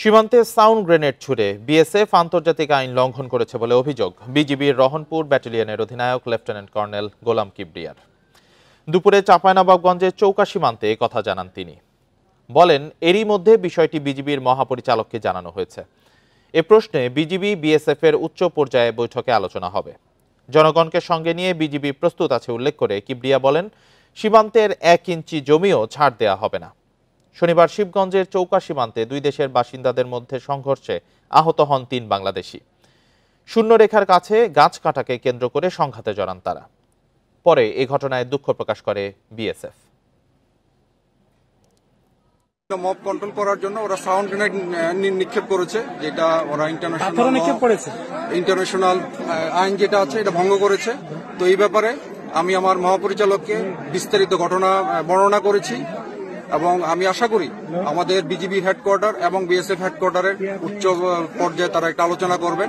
সীমান্তে sound grenade ছুড়ে BSF আন্তর্জাতিক আইন লঙ্ঘন করেছে বলে অভিযোগ বিজিবির রহনপুর ব্যাটালিয়নের অধিনায়ক লেফটেন্যান্ট কর্নেল গোলাম কিবরিয়ার। দুপুরে চাঁপাইনবাবগঞ্জের চৌকা সীমান্তে কথা জানান তিনি। বলেন, এরই মধ্যে বিষয়টি বিজিবির মহাপরিচালককে জানানো হয়েছে। এ প্রশ্নে বিজিবি বিএসএফ এর উচ্চ পর্যায়ে বৈঠকে আলোচনা হবে। জনগণকে সঙ্গে নিয়ে বিজিবি প্রস্তুত আছে উল্লেখ করে কিবরিয়া বলেন, সীমান্তের 1 ইঞ্চি জমিও ছাড় দেয়া হবে না। শনিবার শিবগঞ্জের চৌকা সীমান্তে দুই দেশের বাসিন্দাদের মধ্যে সংঘর্ষে আহত হন 3 বাংলাদেশি। শূন্যরেখার কাছে গাছ কাটাকে কেন্দ্র করে সংঘাতে জড়ান তারা। পরে এ ঘটনায় দুঃখ প্রকাশ করে বিএসএফ। মব কন্ট্রোল করার জন্য ওরা সাউন্ড গ্রেনেড নিক্ষেপ করেছে, যেটা ওরা ইন্টারন্যাশনাল আইন যেটা আছে এটা ভঙ্গ করেছে। তো এই ব্যাপারে আমি আমার মহাপরিচালককে বিস্তারিত ঘটনা বর্ণনা করেছি এবং আমি আশা করি আমাদের বিজিবি হেডকোয়ার্টার এবং বিএসএফ হেডকোয়ার্টারের উচ্চ পর্যায়ে তারা একটা আলোচনা করবেন।